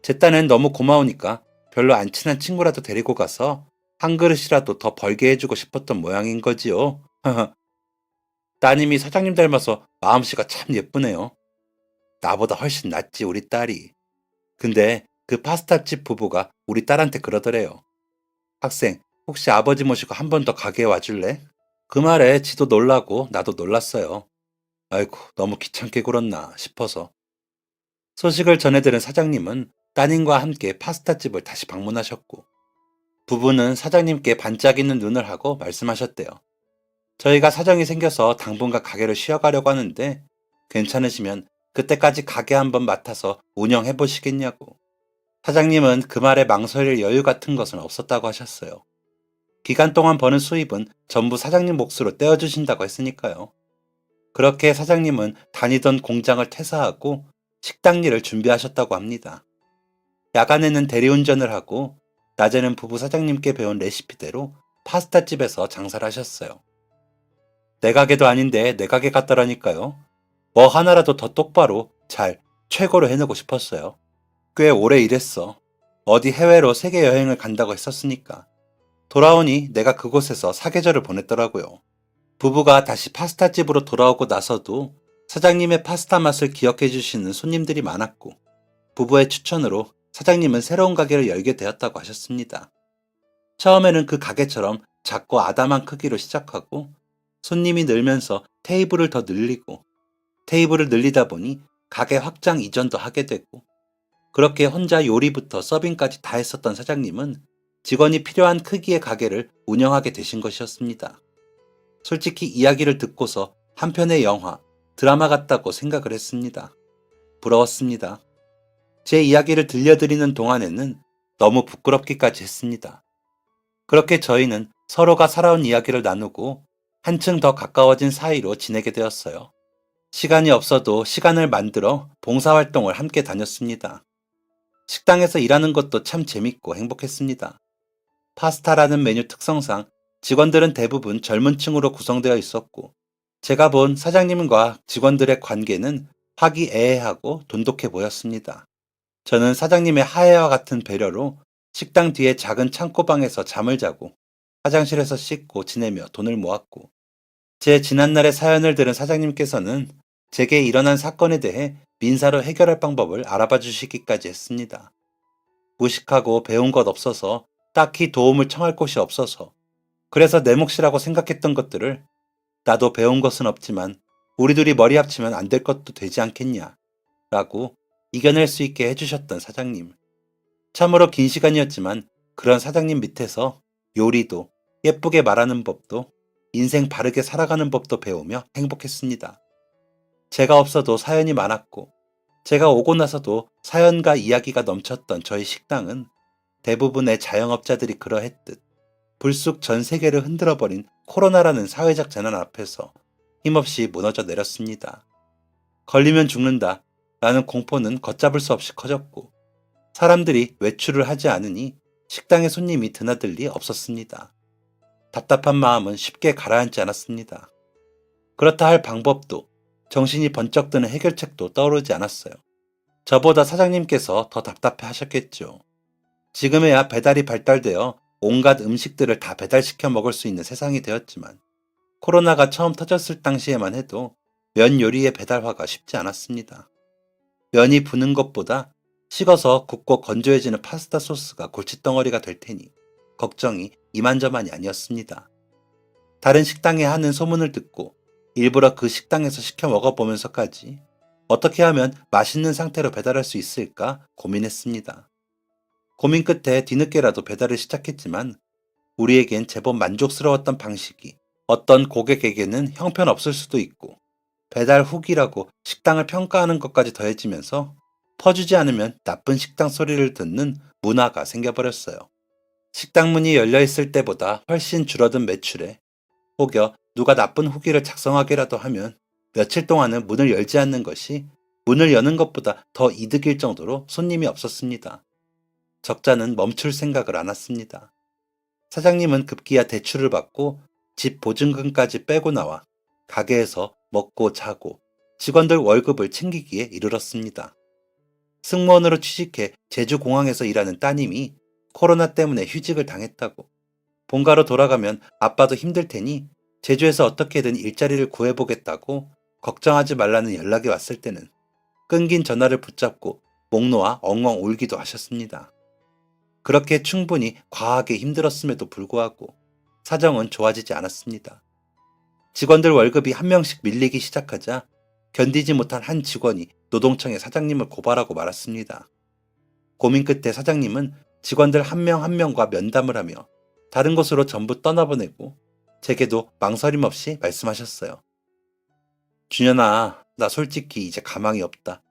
제 딴엔 너무 고마우니까 별로 안 친한 친구라도 데리고 가서 한 그릇이라도 더 벌게 해주고 싶었던 모양인 거지요. 따님이 사장님 닮아서 마음씨가 참 예쁘네요. 나보다 훨씬 낫지 우리 딸이. 근데 그 파스타집 부부가 우리 딸한테 그러더래요. 학생, 혹시 아버지 모시고 한 번 더 가게에 와줄래? 그 말에 지도 놀라고 나도 놀랐어요. 아이고, 너무 귀찮게 굴었나 싶어서. 소식을 전해들은 사장님은 따님과 함께 파스타집을 다시 방문하셨고, 부부는 사장님께 반짝이는 눈을 하고 말씀하셨대요. 저희가 사정이 생겨서 당분간 가게를 쉬어가려고 하는데, 괜찮으시면 그때까지 가게 한번 맡아서 운영해 보시겠냐고. 사장님은 그 말에 망설일 여유 같은 것은 없었다고 하셨어요. 기간 동안 버는 수입은 전부 사장님 몫으로 떼어주신다고 했으니까요. 그렇게 사장님은 다니던 공장을 퇴사하고 식당 일을 준비하셨다고 합니다. 야간에는 대리운전을 하고 낮에는 부부 사장님께 배운 레시피대로 파스타집에서 장사를 하셨어요. 내 가게도 아닌데 내 가게 같더라니까요. 뭐 하나라도 더 똑바로 잘 최고로 해내고 싶었어요. 꽤 오래 일했어. 어디 해외로 세계 여행을 간다고 했었으니까. 돌아오니 내가 그곳에서 사계절을 보냈더라고요. 부부가 다시 파스타집으로 돌아오고 나서도 사장님의 파스타 맛을 기억해 주시는 손님들이 많았고 부부의 추천으로 사장님은 새로운 가게를 열게 되었다고 하셨습니다. 처음에는 그 가게처럼 작고 아담한 크기로 시작하고 손님이 늘면서 테이블을 더 늘리고 테이블을 늘리다 보니 가게 확장 이전도 하게 되고 그렇게 혼자 요리부터 서빙까지 다 했었던 사장님은 직원이 필요한 크기의 가게를 운영하게 되신 것이었습니다. 솔직히 이야기를 듣고서 한 편의 영화, 드라마 같다고 생각을 했습니다. 부러웠습니다. 제 이야기를 들려드리는 동안에는 너무 부끄럽기까지 했습니다. 그렇게 저희는 서로가 살아온 이야기를 나누고 한층 더 가까워진 사이로 지내게 되었어요. 시간이 없어도 시간을 만들어 봉사활동을 함께 다녔습니다. 식당에서 일하는 것도 참 재밌고 행복했습니다. 파스타라는 메뉴 특성상 직원들은 대부분 젊은 층으로 구성되어 있었고 제가 본 사장님과 직원들의 관계는 화기애애하고 돈독해 보였습니다. 저는 사장님의 하애와 같은 배려로 식당 뒤에 작은 창고방에서 잠을 자고 화장실에서 씻고 지내며 돈을 모았고 제 지난날의 사연을 들은 사장님께서는 제게 일어난 사건에 대해 민사로 해결할 방법을 알아봐 주시기까지 했습니다. 무식하고 배운 것 없어서 딱히 도움을 청할 곳이 없어서 그래서 내 몫이라고 생각했던 것들을 나도 배운 것은 없지만 우리 둘이 머리 합치면 안 될 것도 되지 않겠냐 라고 이겨낼 수 있게 해주셨던 사장님. 참으로 긴 시간이었지만 그런 사장님 밑에서 요리도 예쁘게 말하는 법도 인생 바르게 살아가는 법도 배우며 행복했습니다. 제가 없어도 사연이 많았고 제가 오고 나서도 사연과 이야기가 넘쳤던 저희 식당은 대부분의 자영업자들이 그러했듯 불쑥 전 세계를 흔들어버린 코로나라는 사회적 재난 앞에서 힘없이 무너져 내렸습니다. 걸리면 죽는다 라는 공포는 걷잡을 수 없이 커졌고 사람들이 외출을 하지 않으니 식당에 손님이 드나들 리 없었습니다. 답답한 마음은 쉽게 가라앉지 않았습니다. 그렇다 할 방법도, 정신이 번쩍 드는 해결책도 떠오르지 않았어요. 저보다 사장님께서 더 답답해 하셨겠죠. 지금에야 배달이 발달되어 온갖 음식들을 다 배달시켜 먹을 수 있는 세상이 되었지만, 코로나가 처음 터졌을 당시에만 해도 면 요리의 배달화가 쉽지 않았습니다. 면이 부는 것보다 식어서 굽고 건조해지는 파스타 소스가 골칫덩어리가 될 테니 걱정이 이만저만이 아니었습니다. 다른 식당에 하는 소문을 듣고 일부러 그 식당에서 시켜 먹어보면서까지 어떻게 하면 맛있는 상태로 배달할 수 있을까 고민했습니다. 고민 끝에 뒤늦게라도 배달을 시작했지만 우리에겐 제법 만족스러웠던 방식이 어떤 고객에게는 형편없을 수도 있고, 배달 후기라고 식당을 평가하는 것까지 더해지면서 퍼주지 않으면 나쁜 식당 소리를 듣는 문화가 생겨버렸어요. 식당 문이 열려있을 때보다 훨씬 줄어든 매출에 혹여 누가 나쁜 후기를 작성하기라도 하면 며칠 동안은 문을 열지 않는 것이 문을 여는 것보다 더 이득일 정도로 손님이 없었습니다. 적자는 멈출 생각을 안 했습니다. 사장님은 급기야 대출을 받고 집 보증금까지 빼고 나와 가게에서 먹고 자고 직원들 월급을 챙기기에 이르렀습니다. 승무원으로 취직해 제주공항에서 일하는 따님이 코로나 때문에 휴직을 당했다고, 본가로 돌아가면 아빠도 힘들 테니 제주에서 어떻게든 일자리를 구해보겠다고 걱정하지 말라는 연락이 왔을 때는 끊긴 전화를 붙잡고 목 놓아 엉엉 울기도 하셨습니다. 그렇게 충분히 과하게 힘들었음에도 불구하고 사정은 좋아지지 않았습니다. 직원들 월급이 한 명씩 밀리기 시작하자 견디지 못한 한 직원이 노동청에 사장님을 고발하고 말았습니다. 고민 끝에 사장님은 직원들 한 명 한 명과 면담을 하며 다른 곳으로 전부 떠나보내고 제게도 망설임 없이 말씀하셨어요. 준현아, 나 솔직히 이제 가망이 없다.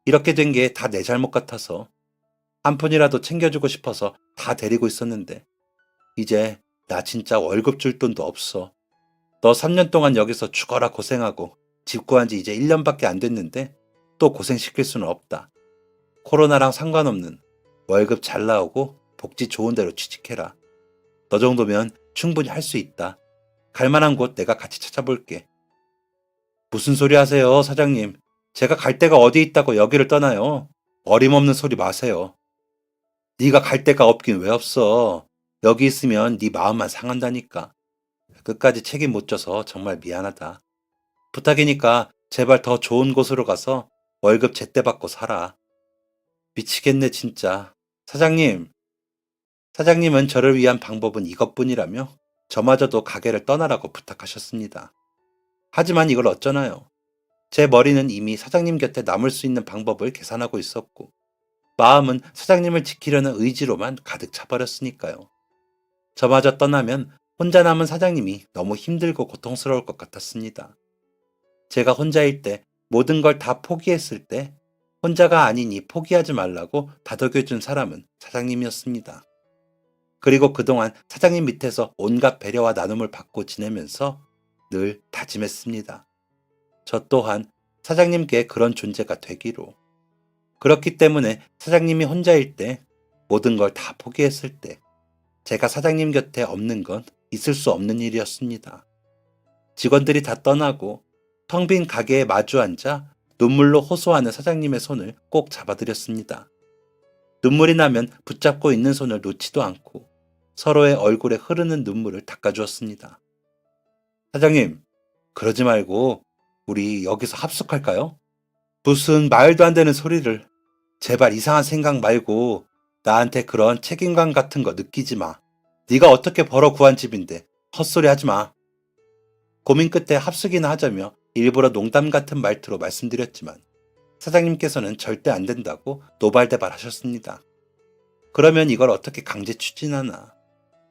이렇게 된 게 다 내 잘못 같아서 한 푼이라도 챙겨주고 싶어서 다 데리고 있었는데 이제 나 진짜 월급 줄 돈도 없어. 너 3년 동안 여기서 죽어라 고생하고 집 구한 지 이제 1년밖에 안 됐는데 또 고생시킬 수는 없다. 코로나랑 상관없는 월급 잘 나오고 복지 좋은 데로 취직해라. 너 정도면 충분히 할 수 있다. 갈 만한 곳 내가 같이 찾아볼게. 무슨 소리 하세요, 사장님. 제가 갈 데가 어디 있다고 여기를 떠나요. 어림없는 소리 마세요. 네가 갈 데가 없긴 왜 없어. 여기 있으면 네 마음만 상한다니까. 끝까지 책임 못 져서 정말 미안하다. 부탁이니까 제발 더 좋은 곳으로 가서 월급 제때 받고 살아. 미치겠네 진짜. 사장님. 사장님은 저를 위한 방법은 이것뿐이라며 저마저도 가게를 떠나라고 부탁하셨습니다. 하지만 이걸 어쩌나요? 제 머리는 이미 사장님 곁에 남을 수 있는 방법을 계산하고 있었고, 마음은 사장님을 지키려는 의지로만 가득 차버렸으니까요. 저마저 떠나면 혼자 남은 사장님이 너무 힘들고 고통스러울 것 같았습니다. 제가 혼자일 때, 모든 걸 다 포기했을 때 혼자가 아니니 포기하지 말라고 다독여준 사람은 사장님이었습니다. 그리고 그동안 사장님 밑에서 온갖 배려와 나눔을 받고 지내면서 늘 다짐했습니다. 저 또한 사장님께 그런 존재가 되기로. 그렇기 때문에 사장님이 혼자일 때, 모든 걸 다 포기했을 때 제가 사장님 곁에 없는 건 있을 수 없는 일이었습니다. 직원들이 다 떠나고 텅 빈 가게에 마주 앉아 눈물로 호소하는 사장님의 손을 꼭 잡아드렸습니다. 눈물이 나면 붙잡고 있는 손을 놓지도 않고 서로의 얼굴에 흐르는 눈물을 닦아주었습니다. 사장님, 그러지 말고 우리 여기서 합숙할까요? 무슨 말도 안 되는 소리를. 제발 이상한 생각 말고 나한테 그런 책임감 같은 거 느끼지 마. 네가 어떻게 벌어 구한 집인데 헛소리 하지 마. 고민 끝에 합숙이나 하자며 일부러 농담 같은 말투로 말씀드렸지만 사장님께서는 절대 안 된다고 노발대발 하셨습니다. 그러면 이걸 어떻게 강제 추진하나.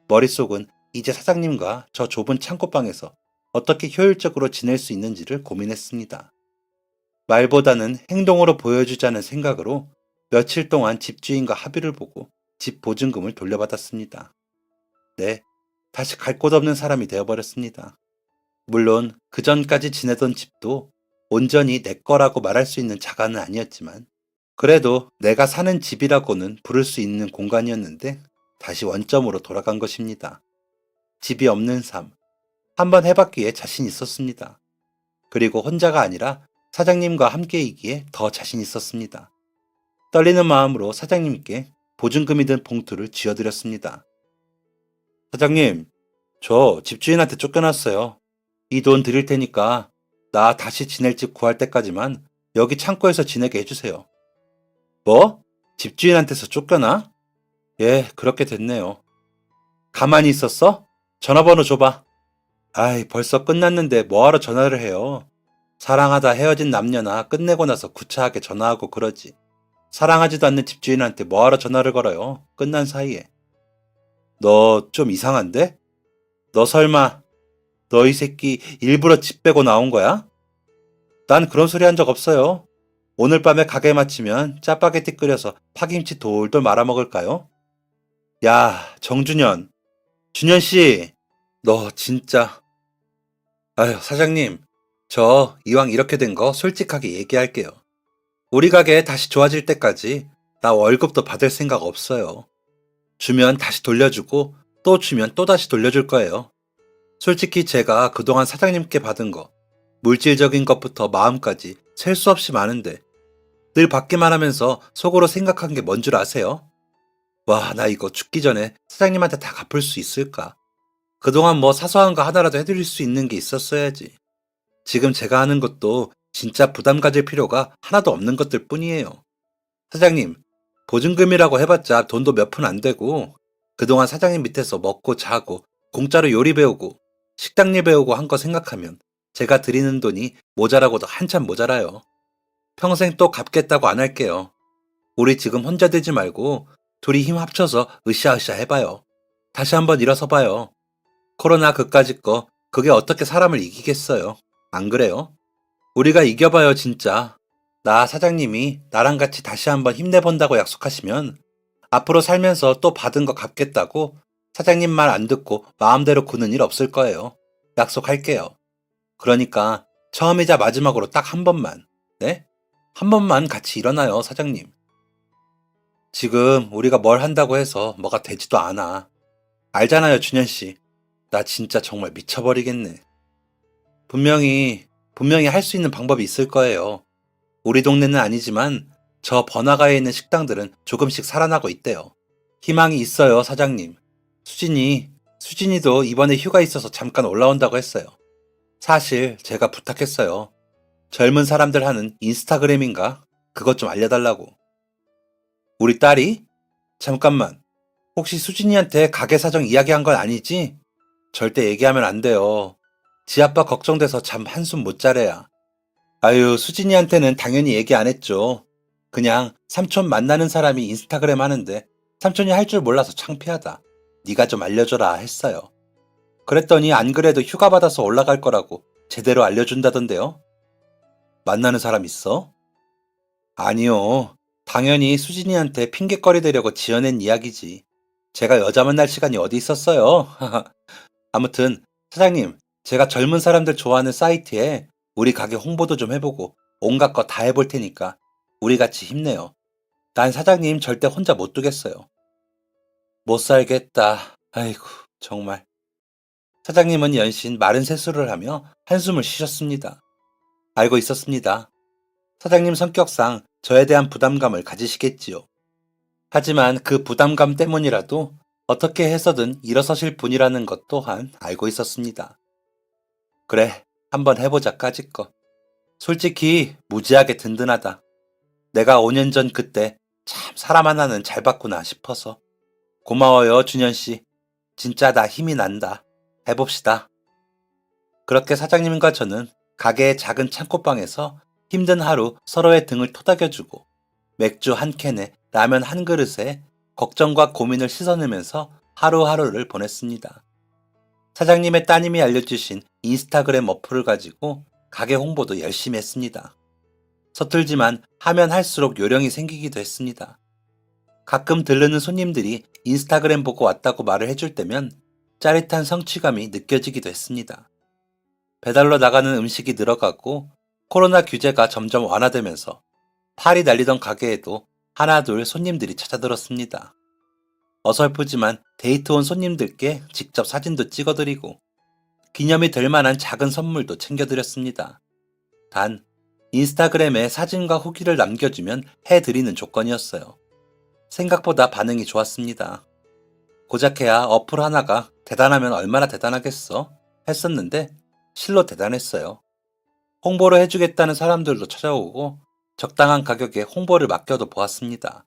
머릿속은 이제 사장님과 저 좁은 창고방에서 어떻게 효율적으로 지낼 수 있는지를 고민했습니다. 말보다는 행동으로 보여주자는 생각으로 며칠 동안 집주인과 합의를 보고 집 보증금을 돌려받았습니다. 네, 다시 갈 곳 없는 사람이 되어버렸습니다. 물론 그 전까지 지내던 집도 온전히 내 거라고 말할 수 있는 자가는 아니었지만 그래도 내가 사는 집이라고는 부를 수 있는 공간이었는데 다시 원점으로 돌아간 것입니다. 집이 없는 삶. 한번 해봤기에 자신 있었습니다. 그리고 혼자가 아니라 사장님과 함께이기에 더 자신 있었습니다. 떨리는 마음으로 사장님께 보증금이 든 봉투를 쥐어드렸습니다. 사장님, 저 집주인한테 쫓겨났어요. 이 돈 드릴 테니까 나 다시 지낼 집 구할 때까지만 여기 창고에서 지내게 해주세요. 뭐? 집주인한테서 쫓겨나? 예, 그렇게 됐네요. 가만히 있었어? 전화번호 줘봐. 아이, 벌써 끝났는데 뭐하러 전화를 해요? 사랑하다 헤어진 남녀나 끝내고 나서 구차하게 전화하고 그러지. 사랑하지도 않는 집주인한테 뭐하러 전화를 걸어요? 끝난 사이에. 너 좀 이상한데? 너 설마 너 이 새끼 일부러 집 빼고 나온 거야? 난 그런 소리 한 적 없어요. 오늘 밤에 가게 마치면 짜파게티 끓여서 파김치 돌돌 말아 먹을까요? 야, 정준현. 준현 씨, 너 진짜. 아휴, 사장님. 저 이왕 이렇게 된 거 솔직하게 얘기할게요. 우리 가게 다시 좋아질 때까지 나 월급도 받을 생각 없어요. 주면 다시 돌려주고 또 주면 또 다시 돌려줄 거예요. 솔직히 제가 그동안 사장님께 받은 거, 물질적인 것부터 마음까지 셀 수 없이 많은데 늘 받기만 하면서 속으로 생각한 게 뭔 줄 아세요? 와, 나 이거 죽기 전에 사장님한테 다 갚을 수 있을까? 그동안 뭐 사소한 거 하나라도 해드릴 수 있는 게 있었어야지. 지금 제가 하는 것도 진짜 부담 가질 필요가 하나도 없는 것들 뿐이에요. 사장님, 보증금이라고 해봤자 돈도 몇 푼 안 되고 그동안 사장님 밑에서 먹고 자고 공짜로 요리 배우고 식당 일 배우고 한 거 생각하면 제가 드리는 돈이 모자라고도 한참 모자라요. 평생 또 갚겠다고 안 할게요. 우리 지금 혼자 되지 말고 둘이 힘 합쳐서 으쌰으쌰 해봐요. 다시 한번 일어서 봐요. 코로나 그까짓 거 그게 어떻게 사람을 이기겠어요. 안 그래요? 우리가 이겨봐요 진짜. 나 사장님이 나랑 같이 다시 한번 힘내본다고 약속하시면 앞으로 살면서 또 받은 거 갚겠다고 사장님 말 안 듣고 마음대로 구는 일 없을 거예요. 약속할게요. 그러니까 처음이자 마지막으로 딱 한 번만, 네? 한 번만 같이 일어나요, 사장님. 지금 우리가 뭘 한다고 해서 뭐가 되지도 않아. 알잖아요, 준현 씨. 나 진짜 정말 미쳐버리겠네. 분명히 할 수 있는 방법이 있을 거예요. 우리 동네는 아니지만 저 번화가에 있는 식당들은 조금씩 살아나고 있대요. 희망이 있어요, 사장님. 수진이도 이번에 휴가 있어서 잠깐 올라온다고 했어요. 사실 제가 부탁했어요. 젊은 사람들 하는 인스타그램인가? 그것 좀 알려달라고. 우리 딸이? 잠깐만. 혹시 수진이한테 가게 사정 이야기한 건 아니지? 절대 얘기하면 안 돼요. 지 아빠 걱정돼서 잠 한숨 못 자래야. 아유, 수진이한테는 당연히 얘기 안 했죠. 그냥 삼촌 만나는 사람이 인스타그램 하는데 삼촌이 할 줄 몰라서 창피하다. 네가 좀 알려줘라 했어요. 그랬더니 안 그래도 휴가 받아서 올라갈 거라고 제대로 알려준다던데요. 만나는 사람 있어? 아니요. 당연히 수진이한테 핑계거리 대려고 지어낸 이야기지. 제가 여자 만날 시간이 어디 있었어요? 아무튼 사장님, 제가 젊은 사람들 좋아하는 사이트에 우리 가게 홍보도 좀 해보고 온갖 거 다 해볼 테니까 우리 같이 힘내요. 난 사장님 절대 혼자 못 두겠어요. 못 살겠다. 아이고, 정말. 사장님은 연신 마른 세수를 하며 한숨을 쉬셨습니다. 알고 있었습니다. 사장님 성격상 저에 대한 부담감을 가지시겠지요. 하지만 그 부담감 때문이라도 어떻게 해서든 일어서실 분이라는 것 또한 알고 있었습니다. 그래, 한번 해보자 까짓거. 솔직히 무지하게 든든하다. 내가 5년 전 그때 참 사람 하나는 잘 봤구나 싶어서. 고마워요, 준현씨. 진짜 나 힘이 난다. 해봅시다. 그렇게 사장님과 저는 가게의 작은 창고방에서 힘든 하루 서로의 등을 토닥여주고 맥주 한 캔에 라면 한 그릇에 걱정과 고민을 씻어내면서 하루하루를 보냈습니다. 사장님의 따님이 알려주신 인스타그램 어플을 가지고 가게 홍보도 열심히 했습니다. 서툴지만 하면 할수록 요령이 생기기도 했습니다. 가끔 들르는 손님들이 인스타그램 보고 왔다고 말을 해줄 때면 짜릿한 성취감이 느껴지기도 했습니다. 배달로 나가는 음식이 늘어가고 코로나 규제가 점점 완화되면서 팔이 날리던 가게에도 하나둘 손님들이 찾아들었습니다. 어설프지만 데이트 온 손님들께 직접 사진도 찍어드리고 기념이 될 만한 작은 선물도 챙겨드렸습니다. 단, 인스타그램에 사진과 후기를 남겨주면 해드리는 조건이었어요. 생각보다 반응이 좋았습니다. 고작해야 어플 하나가 대단하면 얼마나 대단하겠어? 했었는데 실로 대단했어요. 홍보를 해주겠다는 사람들도 찾아오고 적당한 가격에 홍보를 맡겨도 보았습니다.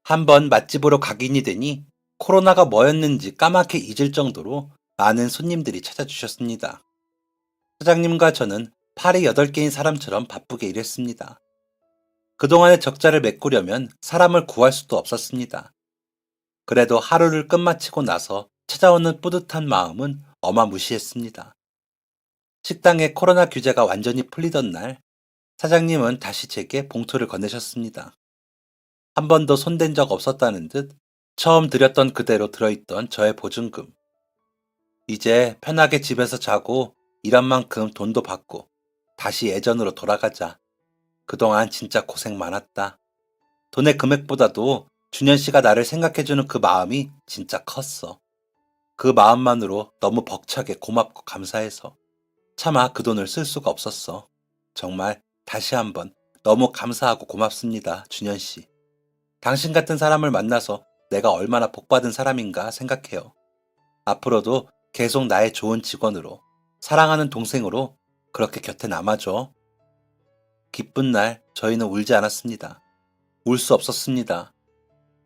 한번 맛집으로 각인이 되니 코로나가 뭐였는지 까맣게 잊을 정도로 많은 손님들이 찾아주셨습니다. 사장님과 저는 팔이 8개인 사람처럼 바쁘게 일했습니다. 그동안의 적자를 메꾸려면 사람을 구할 수도 없었습니다. 그래도 하루를 끝마치고 나서 찾아오는 뿌듯한 마음은 어마무시했습니다. 식당의 코로나 규제가 완전히 풀리던 날, 사장님은 다시 제게 봉투를 건네셨습니다. 한 번도 손댄 적 없었다는 듯 처음 드렸던 그대로 들어있던 저의 보증금. 이제 편하게 집에서 자고 일한 만큼 돈도 받고 다시 예전으로 돌아가자. 그동안 진짜 고생 많았다. 돈의 금액보다도 준현 씨가 나를 생각해주는 그 마음이 진짜 컸어. 그 마음만으로 너무 벅차게 고맙고 감사해서 차마 그 돈을 쓸 수가 없었어. 정말 다시 한번 너무 감사하고 고맙습니다, 준현 씨. 당신 같은 사람을 만나서 내가 얼마나 복받은 사람인가 생각해요. 앞으로도 계속 나의 좋은 직원으로, 사랑하는 동생으로 그렇게 곁에 남아줘. 기쁜 날 저희는 울지 않았습니다. 울 수 없었습니다.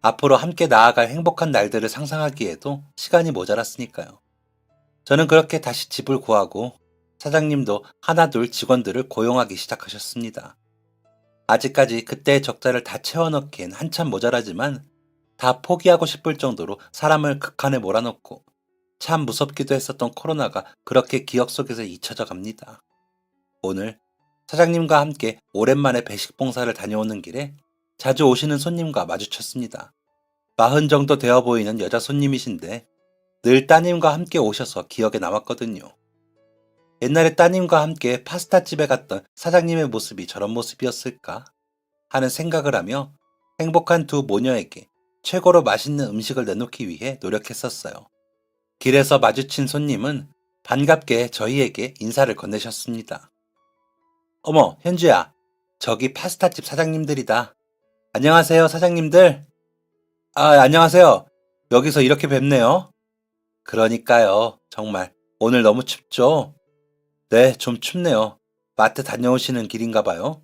앞으로 함께 나아갈 행복한 날들을 상상하기에도 시간이 모자랐으니까요. 저는 그렇게 다시 집을 구하고 사장님도 하나둘 직원들을 고용하기 시작하셨습니다. 아직까지 그때의 적자를 다 채워넣기엔 한참 모자라지만 다 포기하고 싶을 정도로 사람을 극한에 몰아넣고 참 무섭기도 했었던 코로나가 그렇게 기억 속에서 잊혀져 갑니다. 오늘 사장님과 함께 오랜만에 배식 봉사를 다녀오는 길에 자주 오시는 손님과 마주쳤습니다. 40 정도 되어 보이는 여자 손님이신데 늘 따님과 함께 오셔서 기억에 남았거든요. 옛날에 따님과 함께 파스타집에 갔던 사장님의 모습이 저런 모습이었을까 하는 생각을 하며 행복한 두 모녀에게 최고로 맛있는 음식을 내놓기 위해 노력했었어요. 길에서 마주친 손님은 반갑게 저희에게 인사를 건네셨습니다. 어머, 현주야, 저기 파스타집 사장님들이다. 안녕하세요, 사장님들. 안녕하세요. 여기서 이렇게 뵙네요. 그러니까요, 정말 오늘 너무 춥죠? 네, 좀 춥네요. 마트 다녀오시는 길인가 봐요.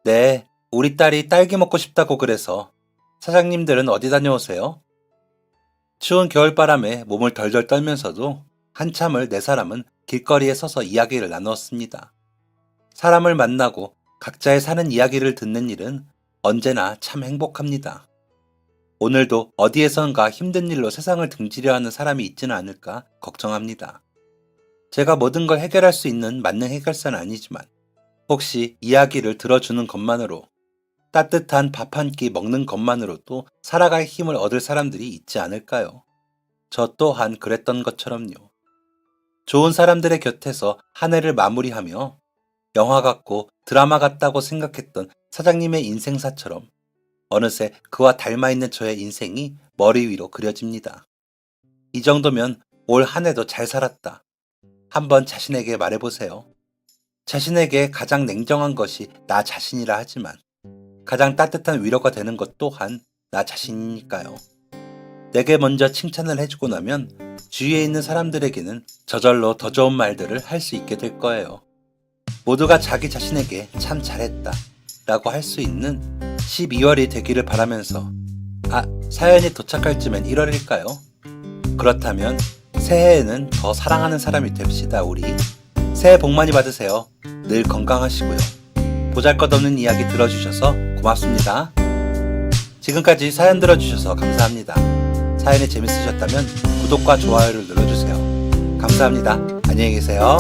네, 우리 딸이 딸기 먹고 싶다고 그래서. 사장님들은 어디 다녀오세요? 추운 겨울바람에 몸을 덜덜 떨면서도 한참을 네 사람은 길거리에 서서 이야기를 나누었습니다. 사람을 만나고 각자의 사는 이야기를 듣는 일은 언제나 참 행복합니다. 오늘도 어디에선가 힘든 일로 세상을 등지려 하는 사람이 있지는 않을까 걱정합니다. 제가 모든 걸 해결할 수 있는 만능 해결사는 아니지만 혹시 이야기를 들어주는 것만으로 따뜻한 밥 한 끼 먹는 것만으로도 살아갈 힘을 얻을 사람들이 있지 않을까요? 저 또한 그랬던 것처럼요. 좋은 사람들의 곁에서 한 해를 마무리하며 영화 같고 드라마 같다고 생각했던 사장님의 인생사처럼 어느새 그와 닮아있는 저의 인생이 머리 위로 그려집니다. 이 정도면 올 한 해도 잘 살았다. 한번 자신에게 말해보세요. 자신에게 가장 냉정한 것이 나 자신이라 하지만 가장 따뜻한 위로가 되는 것 또한 나 자신이니까요. 내게 먼저 칭찬을 해주고 나면 주위에 있는 사람들에게는 저절로 더 좋은 말들을 할 수 있게 될 거예요. 모두가 자기 자신에게 참 잘했다 라고 할 수 있는 12월이 되기를 바라면서 사연이 도착할 쯤엔 1월일까요? 그렇다면 새해에는 더 사랑하는 사람이 됩시다 우리. 새해 복 많이 받으세요. 늘 건강하시고요. 보잘것없는 이야기 들어주셔서 고맙습니다. 지금까지 사연 들어주셔서 감사합니다. 사연이 재밌으셨다면 구독과 좋아요를 눌러주세요. 감사합니다. 안녕히 계세요.